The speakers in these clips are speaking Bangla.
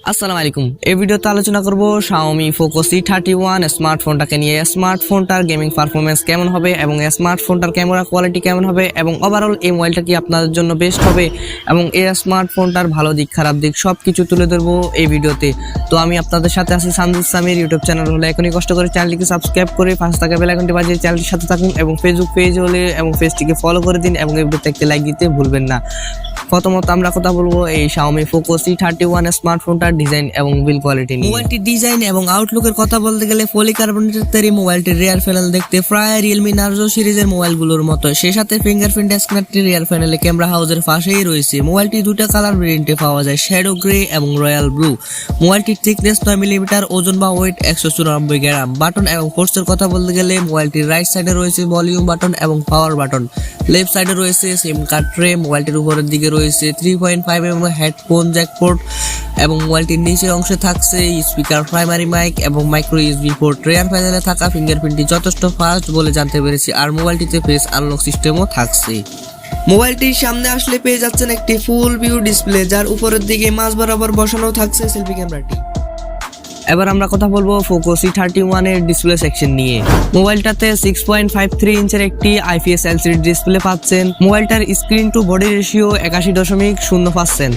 আসসালামু আলাইকুম। এই ভিডিওতে আলোচনা করব xiaomi Poco C31 স্মার্টফোনটাকে নিয়ে। স্মার্টফোনটার গেমিং পারফরম্যান্স কেমন হবে এবং স্মার্টফোনটার ক্যামেরা কোয়ালিটি কেমন হবে এবং ওভারঅল এই মোবাইলটা কি আপনাদের জন্য বেস্ট হবে এবং এই স্মার্টফোনটার ভালো দিক খারাপ দিক সবকিছু তুলে ধরবো এই ভিডিওতে। তো আমি আপনাদের সাথে আছি সানজিদ সামির। ইউটিউব চ্যানেল হলে এখনই কষ্ট করে চ্যানেলটিকে সাবস্ক্রাইব করে পাশে থাকা বেল আইকনটি বাজিয়ে চ্যানেলটির সাথে থাকুন এবং ফেসবুক পেজ হলে এবং পেজটিকে ফলো করে দিন এবং এই ভিডিওতে একটি লাইক দিতে ভুলবেন না। প্রথমত আমরা কথা বলবো এই xiaomi Poco C31 স্মার্টফোনটার ডিজাইন এবং বিল্ড কোয়ালিটি নিয়ে। মোবাইলটির ডিজাইন এবং আউটলুকের কথা বলতে গেলে পলিকার্বনেটের তৈরি মোবাইলটির রিয়ার প্যানেল দেখতে প্রায় রিয়েলমি নার্জো সিরিজের মোবাইলগুলোর মতো। সেই সাথে ফিঙ্গারপ্রিন্ট স্ক্যানারটি রিয়ার প্যানেলে ক্যামেরা হাউসের পাশেই রয়েছে। মোবাইলটি দুটো কালার ভেরিয়েন্টে পাওয়া যায়, শ্যাডো গ্রে এবং রয়্যাল ব্লু। মোবাইলটির থিকনেস 9 মিলিমিটার, ওজন বা ওয়েট 194 গ্রাম। বাটন এবং পোর্টসের কথা বলতে গেলে মোবাইলটির রাইট সাইডে রয়েছে ভলিউম বাটন এবং পাওয়ার বাটন, লেফট সাইডে রয়েছে সিম কার্ড ট্রে। মোবাইলটির উপরের দিকে রয়েছে 3.5 mm হেডফোন জ্যাক পোর্ট এবং মোবাইলটির নিচের অংশে থাকছে স্পিকার, প্রাইমারি মাইক এবং মাইক্রো ইউএসবি পোর্ট। রিয়ার প্যানেলে থাকা ফিঙ্গারপ্রিন্টটি যথেষ্ট ফাস্ট বলে জানতে পেরেছি আর মোবাইলটিতে ফেস আনলক সিস্টেমও থাকছে। মোবাইলটির সামনে আসলে পেয়ে যাচ্ছেন একটি ফুল ভিউ ডিসপ্লে, যার উপরের দিকে মাঝ বরাবর বসানো থাকছে সেলফি ক্যামেরাটি। এবার আমরা কথা বলবো Poco C31 এর ডিসপ্লে সেকশন নিয়ে। মোবাইলটাতে 6.53 ইঞ্চের একটি IPS LCD ডিসপ্লে পাচ্ছেন। মোবাইলটার স্ক্রিন টু বডি রেশিও 81.0%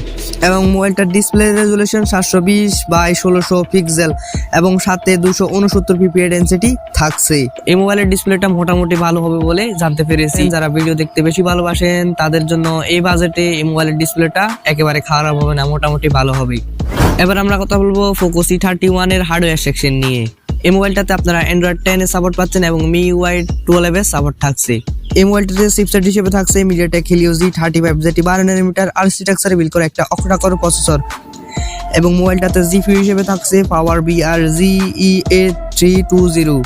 এবং মোবাইলটার ডিসপ্লে রেজুলেশন 720x1600 পিক্সেল এবং সাথে 269 ppi ডেনসিটি থাকছে। এই মোবাইলের ডিসপ্লেটা মোটামুটি ভালো হবে বলে জানতে পেরেছি। যারা ভিডিও দেখতে বেশি ভালোবাসেন তাদের জন্য এই বাজেটে এই মোবাইলের ডিসপ্লেটা একেবারে খারাপ হবে না, মোটামুটি ভালো হবে। এবার আমরা কথা বলবো Poco C31 এর হার্ডওয়্যার সেকশন নিয়ে। এই মোবাইলটাতে আপনারা Android 10 এর সাপোর্ট পাচ্ছেন এবং MIUI 12 এর সাপোর্ট থাকছে। এই মোবাইলটাতে চিপসেট হিসেবে থাকছে MediaTek Helio G35, যেটি 12 nanometer আর্কিটেকচারে বিল্ড করা একটা অক্টা-কোর প্রসেসর এবং মোবাইলটাতে জিপিইউ হিসেবে থাকছে Power BR GEA320।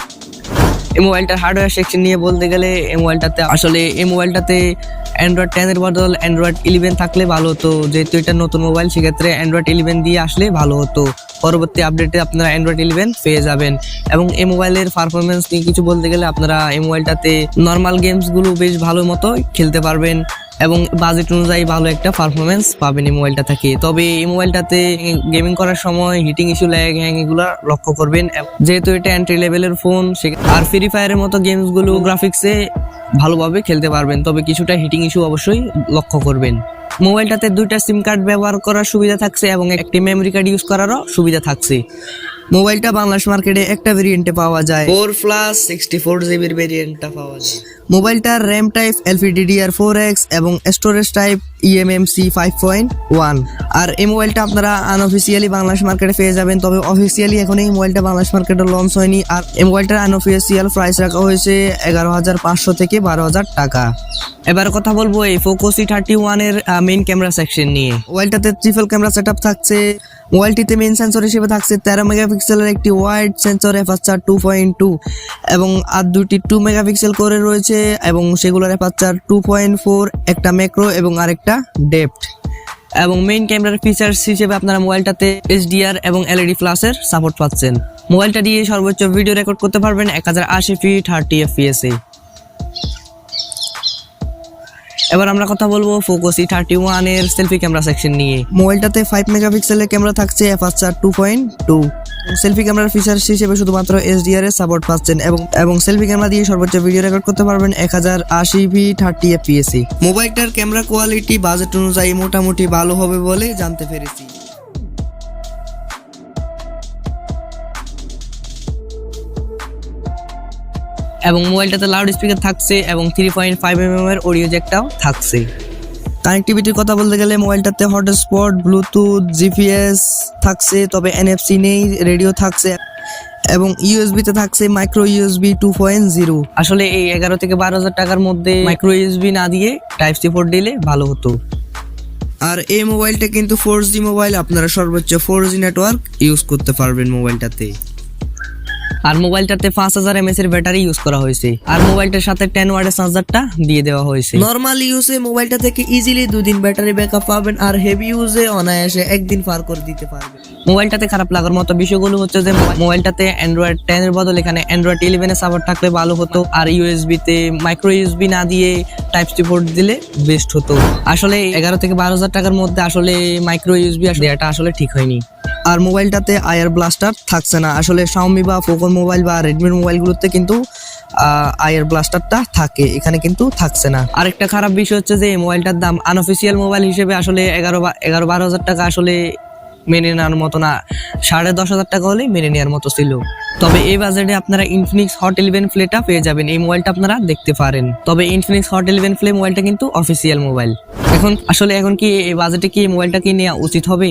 এই মোবাইলটার হার্ডওয়্যার সেকশন নিয়ে বলতে গেলে এই মোবাইলটাতে Android 10 এর বদল Android 11 থাকলে ভালো হতো। যেহেতু এটা নতুন মোবাইল সেক্ষেত্রে Android 11 দিয়ে আসলে ভালো হতো। পরবর্তী আপডেটে আপনারা Android 11 পেয়ে যাবেন। এবং এই মোবাইলের পারফরমেন্স নিয়ে কিছু বলতে গেলে আপনারা এই মোবাইলটাতে নর্মাল গেমসগুলো বেশ ভালো মতো খেলতে পারবেন এবং বাজেট অনুযায়ী ভালো একটা পারফরমেন্স পাবেন এই মোবাইলটা থেকে। তবে এই মোবাইলটাতে গেমিং করার সময় হিটিং ইস্যু, ল্যাগ, হ্যাং এগুলো লক্ষ্য করবেন, যেহেতু এটা এন্ট্রি লেভেলের ফোন। আর ফ্রি ফায়ারের মতো গেমসগুলো গ্রাফিক্সে ভালোভাবে খেলতে পারবেন, তবে কিছুটা হিটিং ইস্যু অবশ্যই লক্ষ্য করবেন। মোবাইলটাতে দুইটা সিম কার্ড ব্যবহার করার সুবিধা থাকছে এবং একটি মেমরি কার্ড ইউজ করারও সুবিধা থাকছে। মোবাইলটা বাংলাদেশ মার্কেটে একটা ভেরিয়েন্টে পাওয়া যায়, 4+64GB ভেরিয়েন্টটা পাওয়া যায়। মোবাইলটার র্যাম টাইপ LPDDR4X এবং স্টোরেজ টাইপ eMMC 5.1। আর এই মোবাইলটা আপনারা আনঅফিসিয়ালি বাংলাদেশ মার্কেটে পেয়ে যাবেন, তবে অফিসিয়ালি এখন এই মোবাইলটা বাংলাদেশ মার্কেটে লঞ্চ হয়নি। আর এই মোবাইলটার আনঅফিসিয়াল প্রাইস রাখা হয়েছে 11,500 থেকে 12,000 টাকা। এবার কথা বলবো এই Poco C31 এর মেইন ক্যামেরা সেকশন নিয়ে। মোবাইলটাতে ট্রিপল ক্যামেরা সেটআপ থাকছে। মোবাইলটিতে মেইন সেন্সর হিসেবে থাকছে 13 মেগাপিক্সেলের একটি ওয়াইড সেন্সর অ্যাপারচার 2.2 এবং আর দুটি 2 মেগাপিক্সেল করে রয়েছে এবং সেগুলোর অ্যাপারচার 2.4, একটা ম্যাক্রো এবং আরেকটা ডেপথ। এবং মেইন ক্যামেরার ফিচার্স হিসেবে আপনারা মোবাইলটাতে HDR এবং LED ফ্ল্যাশের সাপোর্ট পাচ্ছেন। মোবাইলটা দিয়ে সর্বোচ্চ ভিডিও রেকর্ড করতে পারবেন 1080p 30 fps এ। এবার আমরা কথা বলবো Poco C31 এর সেলফি ক্যামেরা সেকশন নিয়ে। মোবাইলটাতে 5 মেগাপিক্সেলের ক্যামেরা থাকছে, অ্যাপারচার 2.2। সেলফি ক্যামেরার ফিচার্স হিসেবে শুধুমাত্র HDR এর সাপোর্ট পাচ্ছেন এবং সেলফি ক্যামেরা দিয়ে সর্বোচ্চ ভিডিও রেকর্ড করতে পারবেন 1080p 30 fps এ। মোবাইলটার ক্যামেরা কোয়ালিটি বাজেট অনুযায়ী মোটামুটি ভালো হবে বলে জানতে পেরেছি। এবং মোবাইলটাতে লাউড স্পিকার থাকছে এবং 3.5 mm এর অডিও জ্যাকটাও থাকছে। কানেক্টিভিটির কথা বলতে গেলে মোবাইলটাতে হটস্পট, ব্লুটুথ, জিপিএস থাকছে, তবে NFC নেই, রেডিও থাকছে এবং ইউএসবি-তে থাকছে মাইক্রো ইউএসবি 2.0। আসলে এই 11 থেকে 12,000 টাকার মধ্যে মাইক্রো ইউএসবি না দিয়ে টাইপ সি পোর্ট দিলে ভালো হতো। আর এই মোবাইলটা কিন্তু 4G মোবাইল, আপনারা সর্বোচ্চ 4G নেটওয়ার্ক ইউজ করতে পারবেন মোবাইলটাতে। আর মোবাইলটাতে 5000 mAh এর ব্যাটারি ইউজ করা হয়েছে আর মোবাইলটার সাথে 10 ওয়াটের চার্জারটা দিয়ে দেওয়া হয়েছে। নরমাল ইউজে মোবাইলটা থেকে ইজিলি 2 দিন ব্যাটারি ব্যাকআপ পাবেন আর হেভি ইউজে অনায়াসে 1 দিন পার করে দিতে পারবেন। মোবাইলটাতে খারাপ লাগার মতো বিষয়গুলো হচ্ছে যে মোবাইলটাতে Android 10 এর বদলে এখানে Android 11 এর সাপোর্ট থাকলে ভালো হতো আর ইউএসবি তে মাইক্রো ইউএসবি না দিয়ে টাইপ সি পোর্ট দিলে বেস্ট হতো। আসলে 11 থেকে 12,000 টাকার মধ্যে আসলে মাইক্রো ইউএসবি দেওয়াটা আসলে ঠিক হয়নি। আর মোবাইলটাতে আয়ার ব্লাস্টার থাকছে না। আসলে শাওমি বা পোকোর মোবাইল বা রেডমির মোবাইলগুলোতে কিন্তু আয়ার ব্লাস্টারটা থাকে, এখানে কিন্তু থাকছে না। আরেকটা খারাপ বিষয় হচ্ছে যে এই মোবাইলটার দাম আনঅফিসিয়াল মোবাইল হিসেবে আসলে 11-12 হাজার টাকা আসলে মেনে নেওয়ার মতো না, 10,500 টাকা হলে মেনে নেওয়ার মতো ছিল। তবে এই বাজেটে আপনারা ইনফিনিক্স হট 11 প্লেটা পেয়ে যাবেন, এই মোবাইলটা আপনারা দেখতে পারেন। তবে ইনফিনিক্স হট 11 প্লে মোবাইলটা কিন্তু অফিসিয়াল মোবাইল। এখন কি এই বাজেটে কি এই মোবাইলটা কি নেওয়া উচিত হবে?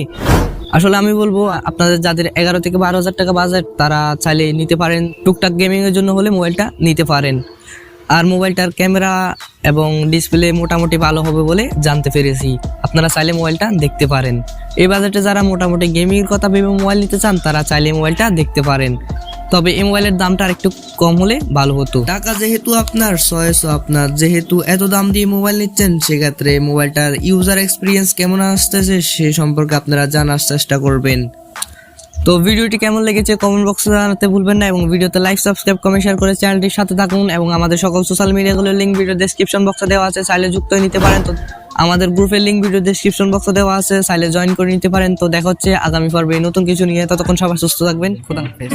আসলে আমি বলবো আপনাদের যাদের 11-12 হাজার টাকা বাজেট তারা চাইলে নিতে পারেন, টুকটাক গেমিং এর জন্য হলে মোবাইলটা নিতে পারেন। আর মোবাইলটার ক্যামেরা এবং ডিসপ্লে মোটামুটি ভালো হবে বলে জানতে পেরেছি, আপনারা চাইলে মোবাইলটা দেখতে পারেন। এই বাজেটে যারা মোটামুটি গেমিং এর কথা ভেবে মোবাইল নিতে চান তারা চাইলে মোবাইলটা দেখতে পারেন। তবে এই মোবাইলের দামটা আরেকটু কম হলে ভালো হতো। টাকা যেহেতু আপনার আপনার যেহেতু এত দাম দিয়ে মোবাইল নিচ্ছেন, সেক্ষেত্রে মোবাইলটার ইউজার এক্সপিরিয়েন্স কেমন আসতেছে সে সম্পর্কে আপনারা জানার চেষ্টা করবেন। তো ভিডিওটি কেমন লেগেছে কমেন্ট বক্সে জানাতে ভুলবেন না, এবং ভিডিওতে লাইক, সাবস্ক্রাইব, কমেন্ট, শেয়ার করে চ্যানেলটির সাথে থাকুন। এবং আমাদের সকল সোশ্যাল মিডিয়াগুলোর লিঙ্ক ভিডিও ডেসক্রিপশন বক্সে দেওয়া আছে, চাইলে যুক্ত হয়ে নিতে পারেন। তো আমাদের গ্রুপের লিঙ্ক ভিডিও ডেসক্রিপশন বক্সে দেওয়া আছে, চাইলে জয়েন করে নিতে পারেন। তো দেখা হচ্ছে আগামী পর্বে নতুন কিছু নিয়ে, ততক্ষণ সবাই সুস্থ থাকবেন। খোদা হাফেজ।